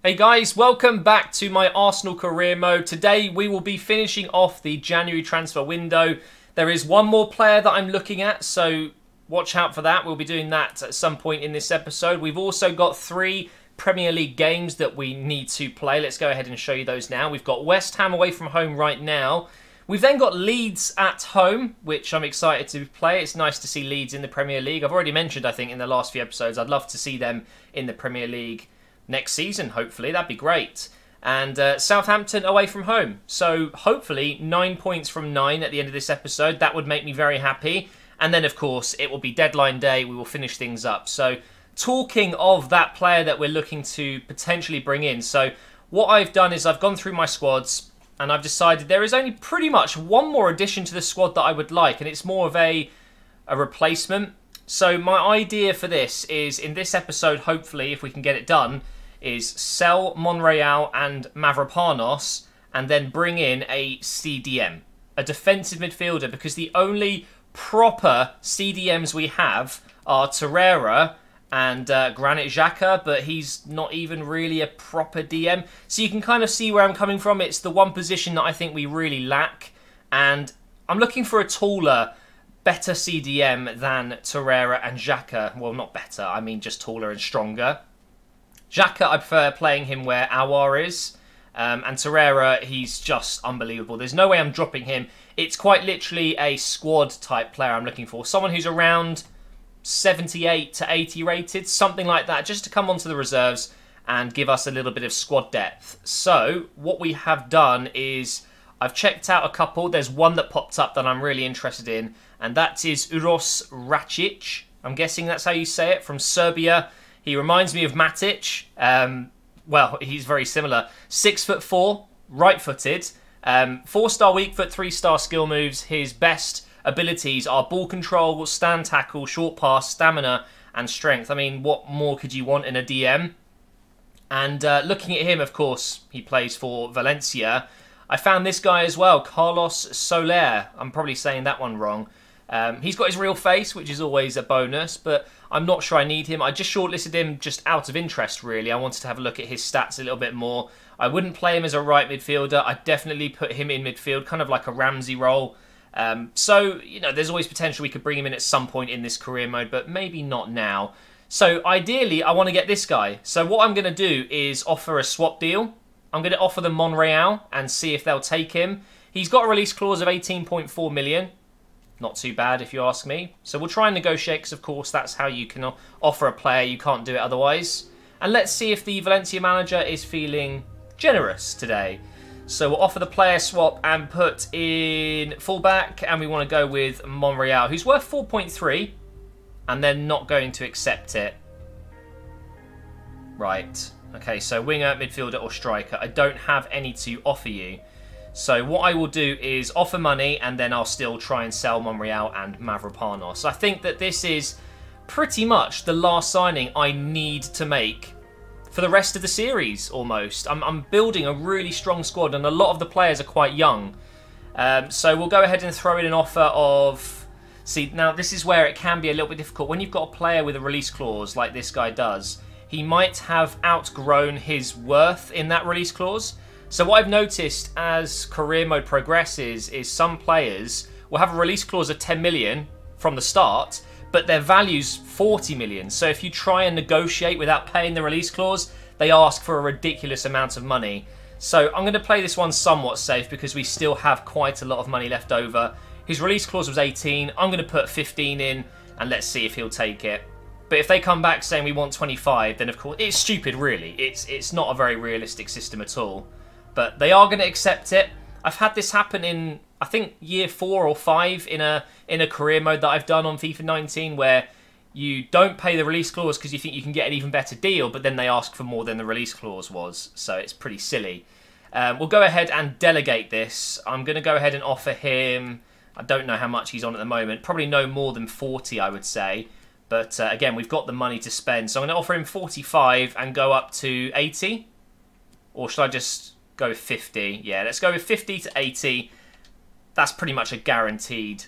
Hey guys, welcome back to my Arsenal career mode. Today we will be finishing off the January transfer window. There is one more player that I'm looking at, so watch out for that. We'll be doing that at some point in this episode. We've also got 3 Premier League games that we need to play. Let's go ahead and show you those now. We've got West Ham away from home right now. We've then got Leeds at home, which I'm excited to play. It's nice to see Leeds in the Premier League. I've already mentioned, I think, in the last few episodes, I'd love to see them in the Premier League next season, hopefully. That'd be great. And Southampton away from home. So hopefully 9 points from 9 at the end of this episode. That would make me very happy. And then, of course, it will be deadline day. We will finish things up. So talking of that player that we're looking to potentially bring in. So what I've done is I've gone through my squads and I've decided there is only pretty much one more addition to the squad that I would like. And it's more of a replacement. So my idea for this is, in this episode, hopefully, if we can get it done, is sell Monreal and Mavropanos and then bring in a CDM, a defensive midfielder, because the only proper CDMs we have are Torreira and Granit Xhaka, but he's not even really a proper DM. So you can kind of see where I'm coming from. It's the one position that I think we really lack, and I'm looking for a taller, better CDM than Torreira and Xhaka. Well, not better, I mean just taller and stronger. Xhaka, I prefer playing him where Aouar is. And Torreira, he's just unbelievable. There's no way I'm dropping him. It's quite literally a squad type player I'm looking for. Someone who's around 78 to 80 rated, something like that, just to come onto the reserves and give us a little bit of squad depth. So what we have done is I've checked out a couple. There's one that popped up that I'm really interested in, and that is Uros Racic. I'm guessing that's how you say it, from Serbia. He reminds me of Matic. Well, he's very similar. 6'4", right-footed. 4-star weak foot, 3-star skill moves. His best abilities are ball control, stand tackle, short pass, stamina, and strength. I mean, what more could you want in a DM? And looking at him, of course, he plays for Valencia. I found this guy as well, Carlos Soler. I'm probably saying that one wrong. He's got his real face, which is always a bonus, but I'm not sure I need him. I just shortlisted him just out of interest, really. I wanted to have a look at his stats a little bit more. I wouldn't play him as a right midfielder. I'd definitely put him in midfield, kind of like a Ramsey role. So, you know, there's always potential we could bring him in at some point in this career mode, but maybe not now. So, ideally, I want to get this guy. So, what I'm going to do is offer a swap deal. I'm going to offer them Monreal and see if they'll take him. He's got a release clause of 18.4 million. Not too bad, if you ask me. So we'll try and negotiate, because of course that's how you can offer a player. You can't do it otherwise. And let's see if the Valencia manager is feeling generous today. So we'll offer the player swap and put in fullback, and we want to go with Monreal, who's worth 4.3, and they're not going to accept it. Right. Okay, so winger, midfielder, or striker. I don't have any to offer you. So what I will do is offer money, and then I'll still try and sell Monreal and Mavropanos. I think that this is pretty much the last signing I need to make for the rest of the series, almost. I'm building a really strong squad, and a lot of the players are quite young. So we'll go ahead and throw in an offer of... See, now this is where it can be a little bit difficult. When you've got a player with a release clause like this guy does, he might have outgrown his worth in that release clause. So what I've noticed as career mode progresses is some players will have a release clause of 10 million from the start, but their value's 40 million. So if you try and negotiate without paying the release clause, they ask for a ridiculous amount of money. So I'm going to play this one somewhat safe, because we still have quite a lot of money left over. His release clause was 18. I'm going to put 15 in, and let's see if he'll take it. But if they come back saying we want 25, then of course it's stupid, really. It's not a very realistic system at all. But they are going to accept it. I've had this happen in, I think, year 4 or 5 in a career mode that I've done on FIFA 19, where you don't pay the release clause because you think you can get an even better deal, but then they ask for more than the release clause was. So it's pretty silly. We'll go ahead and delegate this. I'm going to go ahead and offer him, I don't know how much he's on at the moment, probably no more than 40, I would say. But again, we've got the money to spend. So I'm going to offer him 45 and go up to 80. Or should I just go with 50? Yeah, let's go with 50 to 80. That's pretty much a guaranteed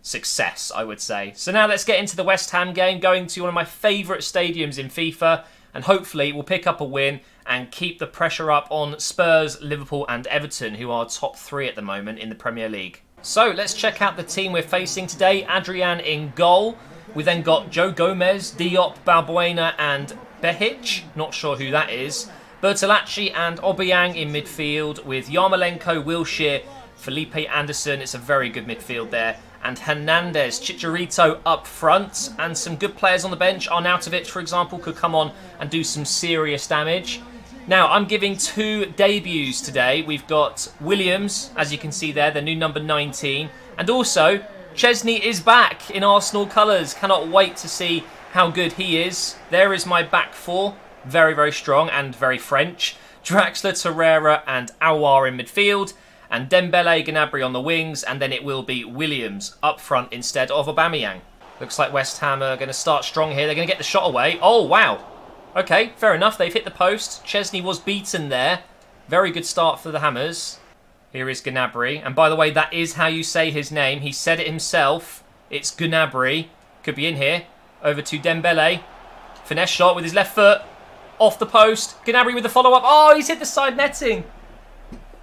success, I would say. So now let's get into the West Ham game, going to one of my favourite stadiums in FIFA. and hopefully we'll pick up a win and keep the pressure up on Spurs, Liverpool and Everton, who are top 3 at the moment in the Premier League. So let's check out the team we're facing today. Adrian in goal. We then got Joe Gomez, Diop, Balbuena and Behic. Not sure who that is. Bertolacci and Obiang in midfield with Yarmolenko, Wilshere, Felipe Anderson. It's a very good midfield there. And Hernandez, Chicharito up front. And some good players on the bench. Arnautovic, for example, could come on and do some serious damage. Now, I'm giving 2 debuts today. We've got Williams, as you can see there, the new number 19. And also, Chesney is back in Arsenal colours. Cannot wait to see how good he is. There is my back 4. Very, very strong and very French. Draxler, Torreira and Aouar in midfield. And Dembele, Gnabry on the wings. And then it will be Williams up front instead of Aubameyang. Looks like West Ham are going to start strong here. They're going to get the shot away. Oh, wow. Okay, fair enough. They've hit the post. Chesney was beaten there. Very good start for the Hammers. Here is Gnabry. And by the way, that is how you say his name. He said it himself. It's Gnabry. Could be in here. Over to Dembele. Finesse shot with his left foot. Off the post. Gnabry with the follow-up. Oh, he's hit the side netting.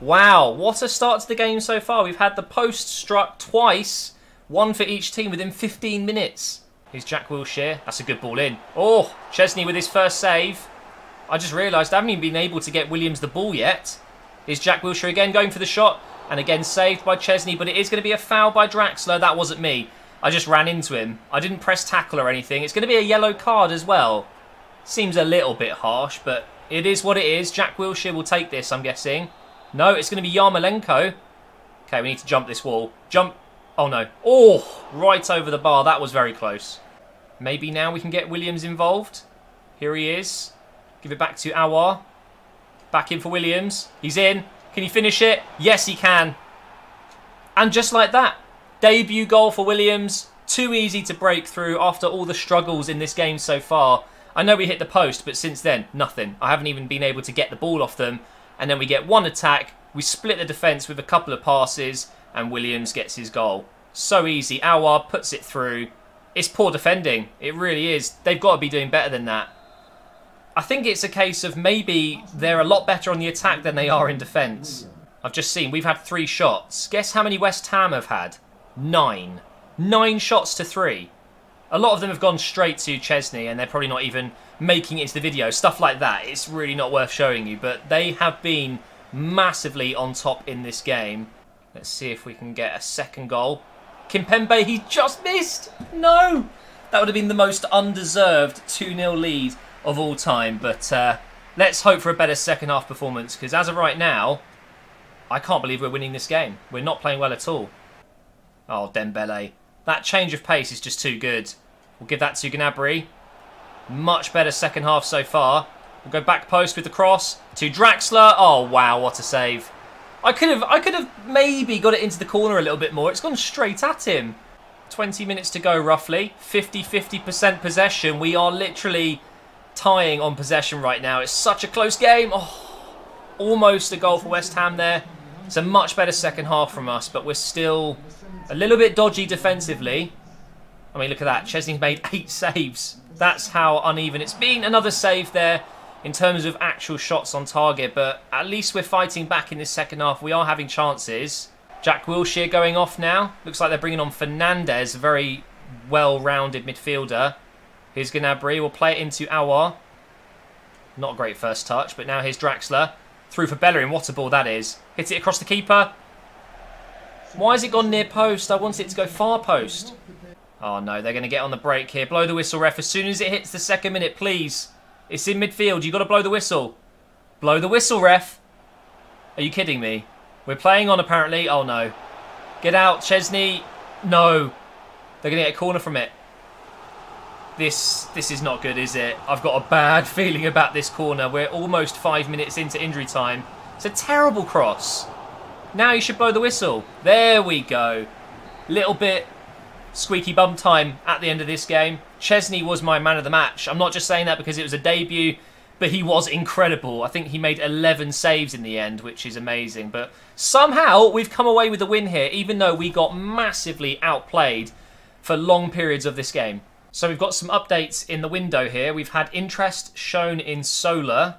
Wow, what a start to the game so far. We've had the post struck twice. 1 for each team within 15 minutes. Here's Jack Wilshere. That's a good ball in. Oh, Chesney with his first save. I just realised I haven't even been able to get Williams the ball yet. Here's Jack Wilshere again going for the shot. And again saved by Chesney. But it is going to be a foul by Draxler. That wasn't me. I just ran into him. I didn't press tackle or anything. It's going to be a yellow card as well. Seems a little bit harsh, but it is what it is. Jack Wilshere will take this, I'm guessing. No, it's going to be Yarmolenko. Okay, we need to jump this wall. Jump. Oh, no. Oh, right over the bar. That was very close. Maybe now we can get Williams involved. Here he is. Give it back to Aouar. Back in for Williams. He's in. Can he finish it? Yes, he can. And just like that, debut goal for Williams. Too easy to break through after all the struggles in this game so far. I know we hit the post, but since then, nothing. I haven't even been able to get the ball off them. And then we get one attack. We split the defence with a couple of passes. And Williams gets his goal. So easy. Aouar puts it through. It's poor defending. It really is. They've got to be doing better than that. I think it's a case of maybe they're a lot better on the attack than they are in defence. I've just seen we've had 3 shots. Guess how many West Ham have had? 9. 9 shots to 3. A lot of them have gone straight to Chesney and they're probably not even making it into the video. Stuff like that. It's really not worth showing you. But they have been massively on top in this game. Let's see if we can get a second goal. Kimpembe, he just missed. No. That would have been the most undeserved 2-0 lead of all time. But let's hope for a better second half performance. Because as of right now, I can't believe we're winning this game. We're not playing well at all. Oh, Dembele. That change of pace is just too good. We'll give that to Gnabry. Much better second half so far. We'll go back post with the cross to Draxler. Oh, wow, what a save. I could have maybe got it into the corner a little bit more. It's gone straight at him. 20 minutes to go, roughly. 50% possession. We are literally tying on possession right now. It's such a close game. Oh, almost a goal for West Ham there. It's a much better second half from us, but we're still a little bit dodgy defensively. I mean, look at that. Chesney's made 8 saves. That's how uneven it's been. Another save there in terms of actual shots on target, but at least we're fighting back in this second half. We are having chances. Jack Wilshere going off now. Looks like they're bringing on Fernandez, a very well-rounded midfielder. Here's Gnabry. We'll play it into Aouar. Not a great first touch, but now here's Draxler. Through for Bellerin. What a ball that is. Hits it across the keeper. Why has it gone near post? I wanted it to go far post. Oh no, they're going to get on the break here. Blow the whistle, ref. As soon as it hits the 2nd minute, please. It's in midfield. You've got to blow the whistle. Blow the whistle, ref. Are you kidding me? We're playing on, apparently. Oh, no. Get out, Chesney. No. They're going to get a corner from it. This is not good, is it? I've got a bad feeling about this corner. We're almost 5 minutes into injury time. It's a terrible cross. Now you should blow the whistle. There we go. Little bit squeaky bum time at the end of this game. Chesney was my man of the match. I'm not just saying that because it was a debut, but he was incredible. I think he made 11 saves in the end, which is amazing. But somehow we've come away with a win here, even though we got massively outplayed for long periods of this game. So we've got some updates in the window here. We've had interest shown in Soler.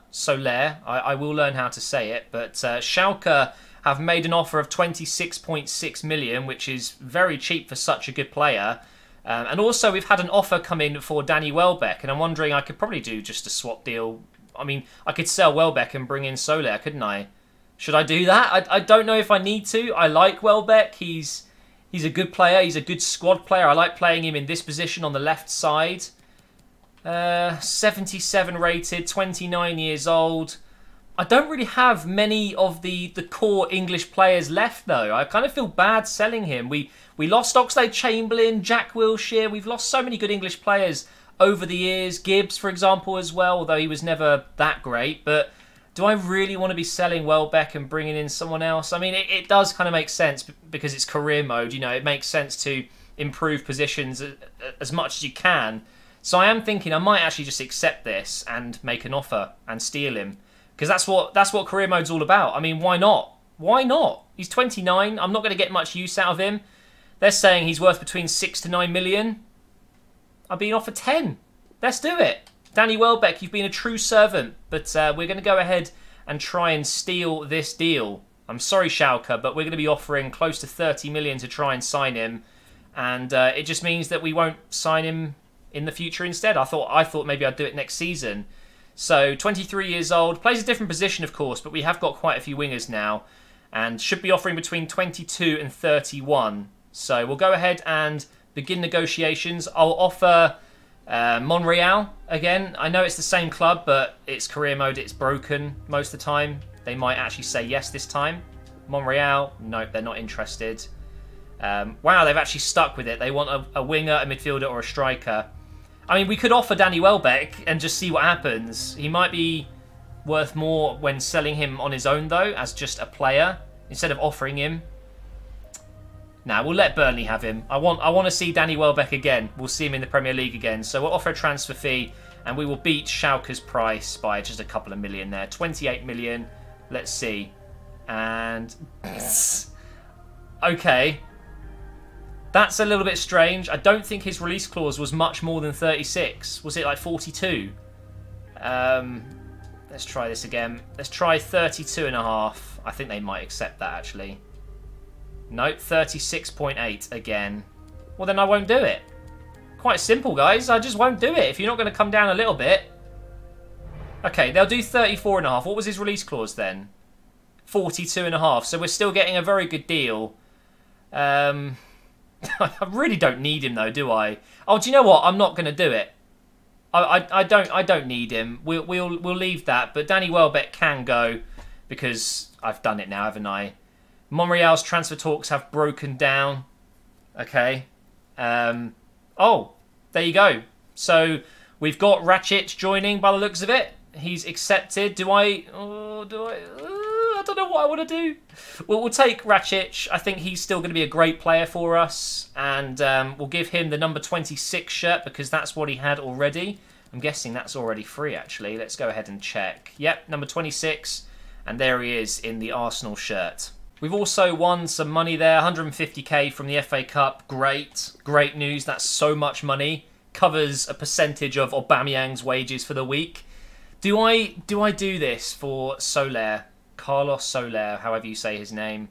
I will learn how to say it. But Schalke have made an offer of 26.6 million, which is very cheap for such a good player. And also we've had an offer come in for Danny Welbeck. And I'm wondering, I could probably do just a swap deal. I mean, I could sell Welbeck and bring in Soler, couldn't I? Should I do that? I don't know if I need to. I like Welbeck. He's a good player. He's a good squad player. I like playing him in this position on the left side. 77 rated, 29 years old. I don't really have many of the core English players left, though. I kind of feel bad selling him. We lost Oxlade-Chamberlain, Jack Wilshere. We've lost so many good English players over the years. Gibbs, for example, as well, although he was never that great. But do I really want to be selling Welbeck and bringing in someone else? I mean, it does kind of make sense because it's career mode. You know, it makes sense to improve positions as much as you can. So I am thinking I might actually just accept this and make an offer and steal him. Because that's what career mode's all about. I mean, why not? Why not? He's 29. I'm not going to get much use out of him. They're saying he's worth between 6 to 9 million. I've been offered 10. Let's do it. Danny Welbeck, you've been a true servant. But we're going to go ahead and try and steal this deal. I'm sorry, Schalke, but we're going to be offering close to 30 million to try and sign him. And it just means that we won't sign him in the future instead. I thought maybe I'd do it next season. So, 23 years old, plays a different position, of course, but we have got quite a few wingers now, and should be offering between 22 and 31. So, we'll go ahead and begin negotiations. I'll offer Monreal again. I know it's the same club, but it's career mode, it's broken most of the time. They might actually say yes this time. Monreal, nope, they're not interested. Wow, they've actually stuck with it. They want a winger, a midfielder, or a striker. I mean, we could offer Danny Welbeck and just see what happens. He might be worth more when selling him on his own, though, as just a player, instead of offering him. Nah, we'll let Burnley have him. I want to see Danny Welbeck again. We'll see him in the Premier League again. So we'll offer a transfer fee, and we will beat Schalke's price by just a couple of million there. 28 million. Let's see. And... okay. That's a little bit strange. I don't think his release clause was much more than 36. Was it like 42? Let's try this again. Let's try 32.5. I think they might accept that, actually. Nope, 36.8 again. Well, then I won't do it. Quite simple, guys. I just won't do it if you're not going to come down a little bit. Okay, they'll do 34.5. What was his release clause then? 42.5. So we're still getting a very good deal. I really don't need him though, do I? Oh, do you know what? I'm not going to do it. I don't need him. We'll leave that. But Danny Welbeck can go because I've done it now, haven't I? Monreal's transfer talks have broken down. Okay. Oh, there you go. So we've got Rakitic joining by the looks of it. He's accepted. Do I? I don't know what I want to do. Well, we'll take Rakitic. I think he's still going to be a great player for us. And we'll give him the number 26 shirt because that's what he had already. I'm guessing that's already free, actually. Let's go ahead and check. Yep, number 26. And there he is in the Arsenal shirt. We've also won some money there. 150k from the FA Cup. Great. Great news. That's so much money. Covers a percentage of Aubameyang's wages for the week. Do I do this for Soler? Carlos Soler, however you say his name.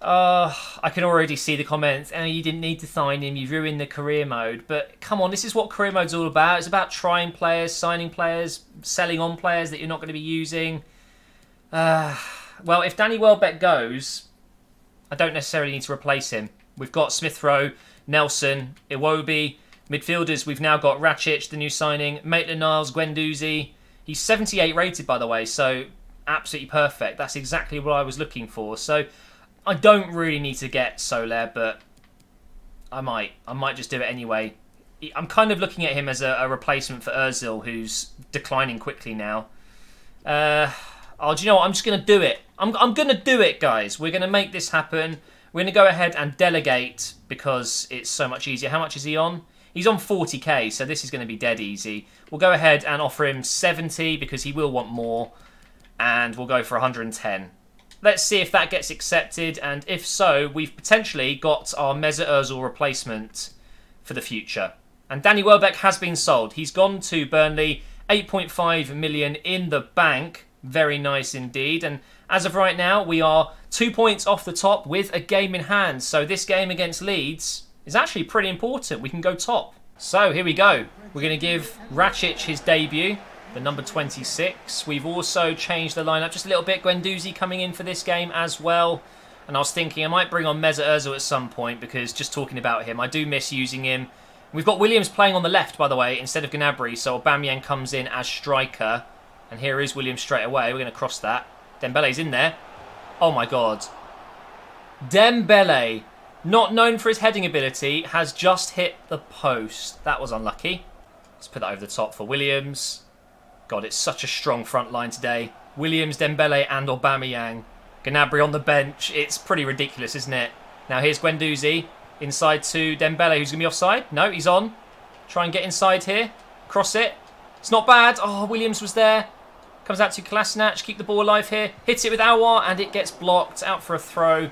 I can already see the comments. Oh, you didn't need to sign him. You ruined the career mode. But come on, this is what career mode's all about. It's about trying players, signing players, selling on players that you're not going to be using. Well, if Danny Welbeck goes, I don't necessarily need to replace him. We've got Smith Rowe, Nelson, Iwobi. Midfielders, we've now got Rakitic, the new signing, Maitland-Niles, Guendouzi. He's 78 rated, by the way, so absolutely perfect. That's exactly what I was looking for. So I don't really need to get Soler, but I might just do it anyway. I'm kind of looking at him as a replacement for Ozil, who's declining quickly now. Oh, do you know what? I'm just going to do it. I'm going to do it, guys. We're going to make this happen. We're going to go ahead and delegate because it's so much easier. How much is he on? He's on 40k, so this is going to be dead easy. We'll go ahead and offer him 70 because he will want more. And we'll go for 110. Let's see if that gets accepted. And if so, we've potentially got our Mesut Ozil replacement for the future. And Danny Welbeck has been sold. He's gone to Burnley, 8.5 million in the bank. Very nice indeed. And as of right now, we are 2 points off the top with a game in hand. So this game against Leeds is actually pretty important. We can go top. So here we go. We're going to give Rakic his debut, the number 26. We've also changed the lineup just a little bit. Guendouzi coming in for this game as well. And I was thinking I might bring on Mesut Ozil at some point because just talking about him, I do miss using him. We've got Williams playing on the left, by the way, instead of Gnabry. So Aubameyang comes in as striker. And here is Williams straight away. We're going to cross that. Dembele's in there. Oh my God. Dembele, not known for his heading ability, has just hit the post. That was unlucky. Let's put that over the top for Williams. God, it's such a strong front line today. Williams, Dembele and Aubameyang. Gnabry on the bench. It's pretty ridiculous, isn't it? Now here's Guendouzi. Inside to Dembele, who's going to be offside. No, he's on. Try and get inside here. Cross it. It's not bad. Oh, Williams was there. Comes out to Kolasinac. Keep the ball alive here. Hits it with Aouar and it gets blocked. Out for a throw.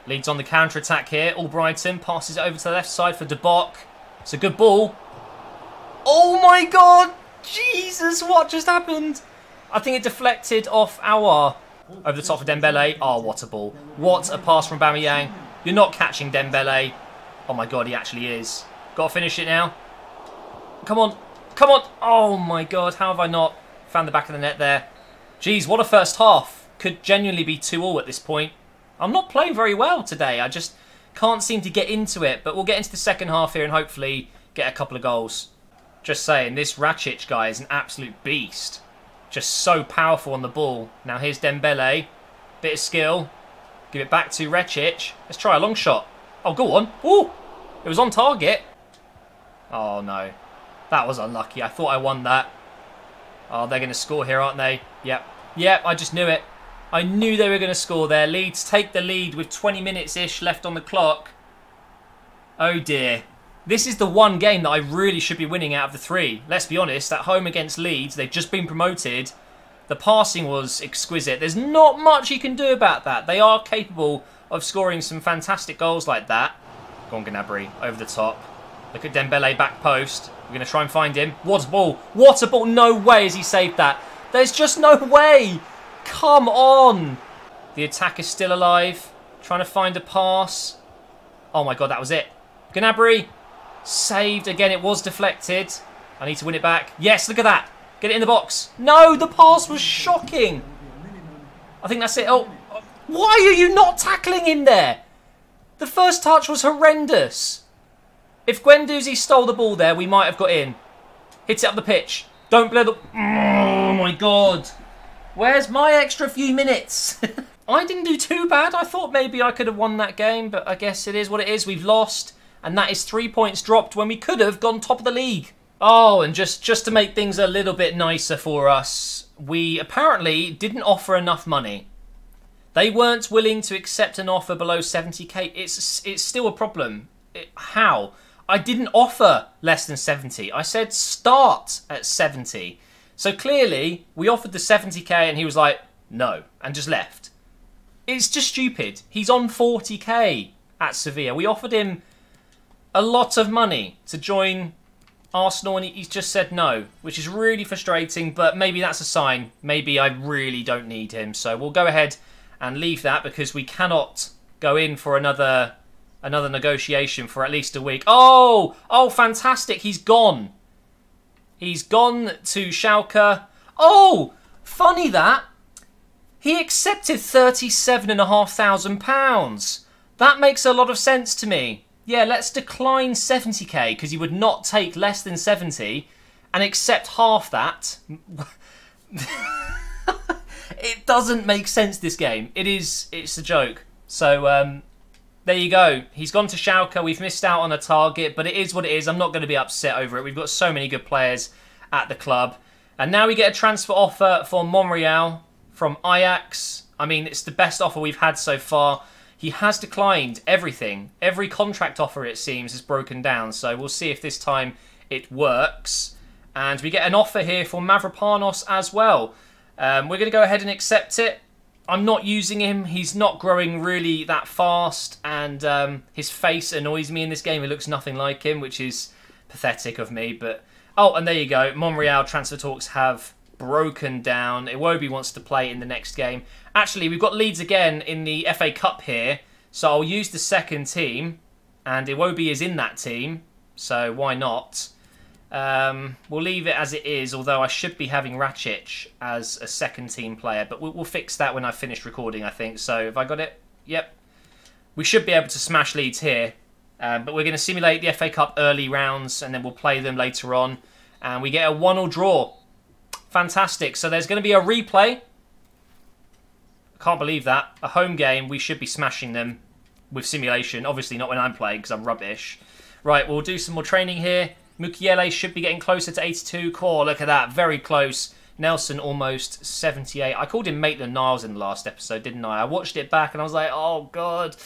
Leeds on the counter-attack here. Albrighton passes it over to the left side for De Bock. It's a good ball. Oh my God. Jesus, what just happened? I think it deflected off Aouar. Over the top for Dembele. Oh, what a ball. What a pass from Aubameyang. You're not catching Dembele. Oh my God, he actually is. Got to finish it now. Come on. Come on. Oh my God, how have I not found the back of the net there? Jeez, what a first half. Could genuinely be 2-2 at this point. I'm not playing very well today. I just can't seem to get into it. But we'll get into the second half here and hopefully get a couple of goals. Just saying, this Rakic guy is an absolute beast. Just so powerful on the ball. Now here's Dembele. Bit of skill. Give it back to Rakic. Let's try a long shot. Oh, go on. Ooh! It was on target. Oh, no. That was unlucky. I thought I won that. Oh, they're going to score here, aren't they? Yep. Yep, I just knew it. I knew they were going to score there. Leeds take the lead with 20 minutes-ish left on the clock. Oh, dear. This is the one game that I really should be winning out of the three. Let's be honest, at home against Leeds, they've just been promoted. The passing was exquisite. There's not much you can do about that. They are capable of scoring some fantastic goals like that. Go on, Gnabry, over the top. Look at Dembele, back post. We're going to try and find him. What a ball. What a ball. No way has he saved that. There's just no way. Come on. The attack is still alive. Trying to find a pass. Oh my God, that was it. Gnabry. Saved. Again, it was deflected. I need to win it back. Yes, look at that. Get it in the box. No, the pass was shocking. I think that's it. Oh, why are you not tackling him there? The first touch was horrendous. If Guendouzi stole the ball there, we might have got in. Hit it up the pitch. Don't blow the... Oh, my God. Where's my extra few minutes? I didn't do too bad. I thought maybe I could have won that game, but I guess it is what it is. We've lost. And that is 3 points dropped when we could have gone top of the league. Oh, and just to make things a little bit nicer for us, we apparently didn't offer enough money. They weren't willing to accept an offer below 70k. It's still a problem. How? I didn't offer less than 70. I said start at 70. So clearly, we offered the 70k and he was like, no, and just left. It's just stupid. He's on 40k at Sevilla. We offered him a lot of money to join Arsenal and he's just said no, which is really frustrating, but maybe that's a sign. Maybe I really don't need him. So we'll go ahead and leave that because we cannot go in for another negotiation for at least a week. Oh, fantastic. He's gone. He's gone to Schalke. Oh, funny that. He accepted £37,500. That makes a lot of sense to me. Yeah, let's decline 70k because he would not take less than 70 and accept half that. It doesn't make sense, this game. It's a joke. So, there you go. He's gone to Schalke. We've missed out on a target, but it is what it is. I'm not going to be upset over it. We've got so many good players at the club. And now we get a transfer offer for Monreal from Ajax. I mean, it's the best offer we've had so far. He has declined everything. Every contract offer, it seems, is broken down. So we'll see if this time it works. And we get an offer here for Mavropanos as well. We're going to go ahead and accept it. I'm not using him. He's not growing really that fast. And his face annoys me in this game. It looks nothing like him, which is pathetic of me, but... Oh, and there you go. Monreal transfer talks have broken down. Iwobi wants to play in the next game. Actually, we've got Leeds again in the FA Cup here, so I'll use the second team, and Iwobi is in that team, so why not? We'll leave it as it is, although I should be having Rakic as a second team player, but we'll fix that when I finish recording, I think. So, have I got it? Yep. We should be able to smash Leeds here, but we're going to simulate the FA Cup early rounds, and then we'll play them later on, and we get a 1-1 draw. Fantastic. So there's going to be a replay. I can't believe that. A home game, we should be smashing them with simulation. Obviously not when I'm playing, because I'm rubbish. Right, we'll do some more training here. Mukiele should be getting closer to 82. Core, look at that. Very close. Nelson almost 78. I called him Maitland-Niles in the last episode, didn't I? I watched it back and I was like, oh, God.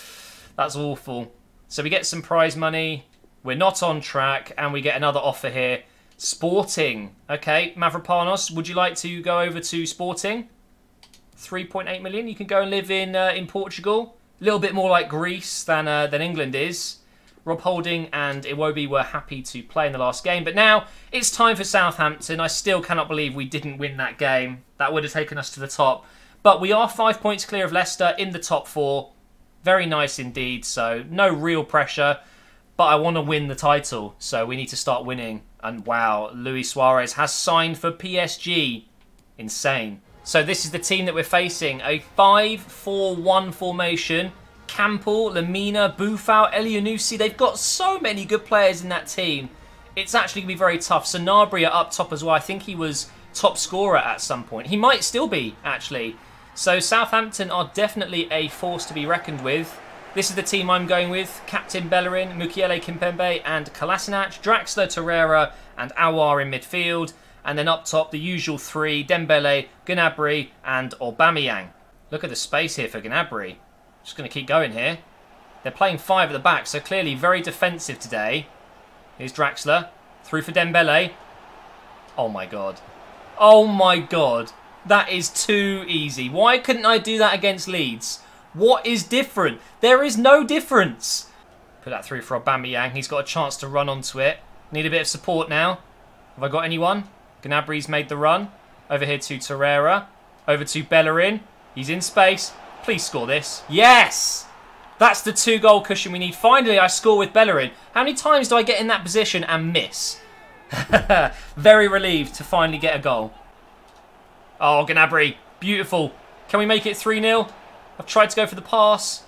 That's awful. So we get some prize money. We're not on track. And we get another offer here. Sporting. Okay, Mavropanos, would you like to go over to Sporting? 3.8 million. You can go and live in Portugal. A little bit more like Greece than England is. Rob Holding and Iwobi were happy to play in the last game. But now it's time for Southampton. I still cannot believe we didn't win that game. That would have taken us to the top. But we are 5 points clear of Leicester in the top 4. Very nice indeed. So no real pressure. But I want to win the title. So we need to start winning. And wow, Luis Suarez has signed for PSG. Insane. So this is the team that we're facing. A 5-4-1 formation. Campbell, Lamina, Boufal, Elianusi. They've got so many good players in that team. It's actually going to be very tough. Sanabria up top as well. I think he was top scorer at some point. He might still be, actually. So Southampton are definitely a force to be reckoned with. This is the team I'm going with. Captain Bellerin, Mukiele Kimpembe and Kolasinac. Draxler, Torreira and Aouar in midfield. And then up top, the usual 3. Dembele, Gnabry and Aubameyang. Look at the space here for Gnabry. Just going to keep going here. They're playing 5 at the back, so clearly very defensive today. Here's Draxler. Through for Dembele. Oh my God. Oh my God. That is too easy. Why couldn't I do that against Leeds? What is different? There is no difference. Put that through for Aubameyang. He's got a chance to run onto it. Need a bit of support now. Have I got anyone? Gnabry's made the run. Over here to Torreira. Over to Bellerin. He's in space. Please score this. Yes! That's the 2-goal cushion we need. Finally, I score with Bellerin. How many times do I get in that position and miss? Very relieved to finally get a goal. Oh, Gnabry. Beautiful. Can we make it 3-0? I've tried to go for the pass.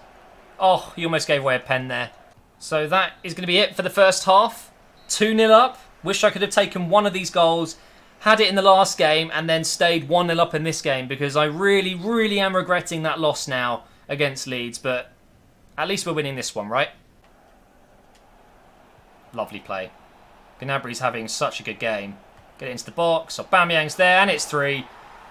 Oh, he almost gave away a pen there. So that is going to be it for the first half. 2-0 up. Wish I could have taken one of these goals, had it in the last game, and then stayed 1-0 up in this game, because I really, really am regretting that loss now against Leeds. But at least we're winning this one, right? Lovely play. Gnabry's having such a good game. Get it into the box. Aubameyang's there, and it's 3.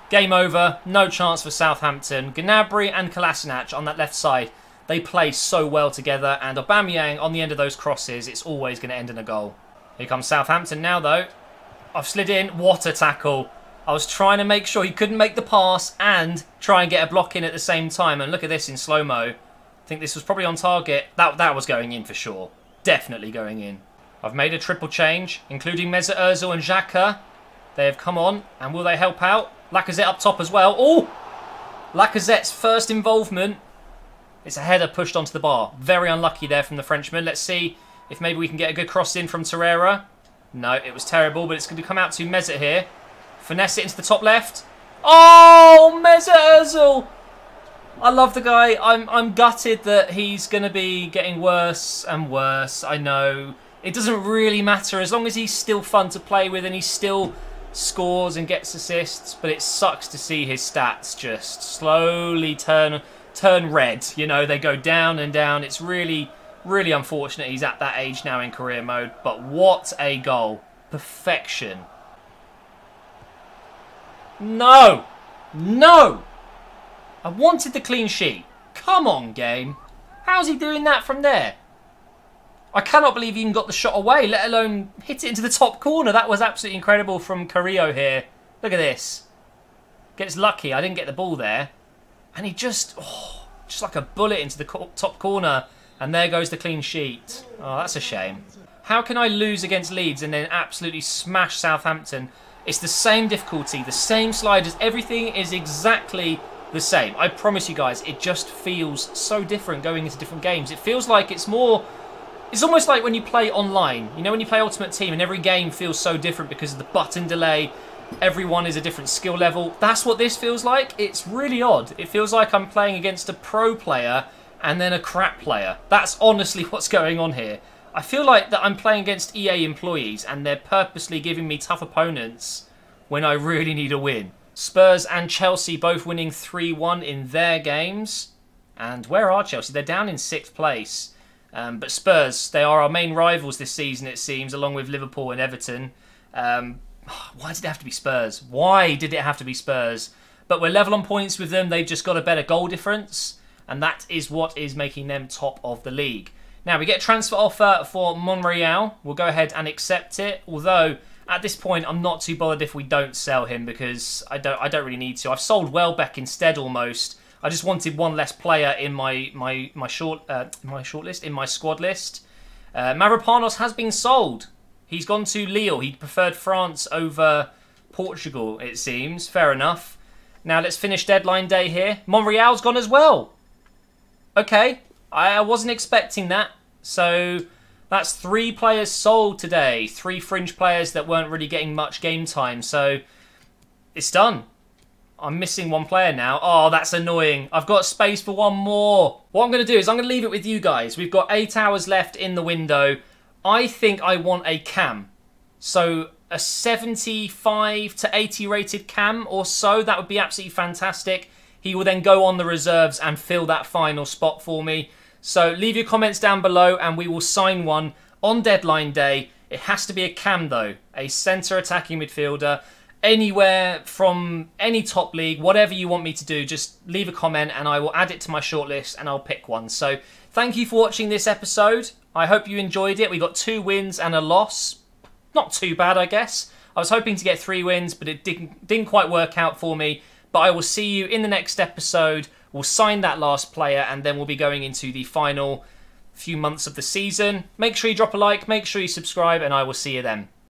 Game over. No chance for Southampton. Gnabry and Kolasinac on that left side. They play so well together. And Aubameyang on the end of those crosses. It's always going to end in a goal. Here comes Southampton now, though. I've slid in. What a tackle. I was trying to make sure he couldn't make the pass and try and get a block in at the same time. And look at this in slow-mo. I think this was probably on target. That was going in for sure. Definitely going in. I've made a triple change, including Mesut Ozil and Xhaka. They have come on. And will they help out? Lacazette up top as well. Oh! Lacazette's first involvement. It's a header pushed onto the bar. Very unlucky there from the Frenchman. Let's see if maybe we can get a good cross in from Torreira. No, it was terrible, but it's going to come out to Mesut here. Finesse it into the top left. Oh, Mesut Ozil! I love the guy. I'm gutted that he's going to be getting worse and worse. I know. It doesn't really matter as long as he's still fun to play with and he still scores and gets assists. But it sucks to see his stats just slowly turn red. You know, they go down and down. It's really, really unfortunate he's at that age now in career mode. But what a goal. Perfection. No! No! I wanted the clean sheet. Come on, game. How's he doing that from there? I cannot believe he even got the shot away, let alone hit it into the top corner. That was absolutely incredible from Carrillo here. Look at this. Gets lucky. I didn't get the ball there. And he just like a bullet into the top corner. And there goes the clean sheet. Oh, that's a shame. How can I lose against Leeds and then absolutely smash Southampton? It's the same difficulty, the same sliders. Everything is exactly the same. I promise you guys, it just feels so different going into different games. It feels like it's more... It's almost like when you play online. You know, when you play Ultimate Team and every game feels so different because of the button delay. Everyone is a different skill level. That's what this feels like. It's really odd. It feels like I'm playing against a pro player and then a crap player. That's honestly what's going on here. I feel like that I'm playing against EA employees and they're purposely giving me tough opponents when I really need a win. Spurs and Chelsea both winning 3-1 in their games. And where are Chelsea? They're down in 6th place. But Spurs, they are our main rivals this season, it seems, along with Liverpool and Everton. Why did it have to be Spurs? Why did it have to be Spurs? But we're level on points with them. They've just got a better goal difference. And that is what is making them top of the league. Now, we get a transfer offer for Monreal. We'll go ahead and accept it. Although, at this point, I'm not too bothered if we don't sell him because I don't really need to. I've sold Welbeck instead almost. I just wanted one less player in my squad list. Mavropanos has been sold. He's gone to Lille. He preferred France over Portugal, it seems. Fair enough. Now let's finish deadline day here. Monreal's gone as well. Okay, I wasn't expecting that. So that's 3 players sold today. 3 fringe players that weren't really getting much game time. So it's done. I'm missing 1 player now. Oh, that's annoying. I've got space for 1 more. What I'm going to do is I'm going to leave it with you guys. We've got 8 hours left in the window. I think I want a cam. So a 75 to 80 rated cam or so. That would be absolutely fantastic. He will then go on the reserves and fill that final spot for me. So leave your comments down below and we will sign one on deadline day. It has to be a cam though. A centre attacking midfielder. Anywhere from any top league, whatever you want me to do, just leave a comment and I will add it to my shortlist and I'll pick one. So thank you for watching this episode. I hope you enjoyed it. We got 2 wins and a loss. Not too bad, I guess. I was hoping to get 3 wins, but it didn't quite work out for me. But I will see you in the next episode. We'll sign that last player and then we'll be going into the final few months of the season. Make sure you drop a like, make sure you subscribe, and I will see you then.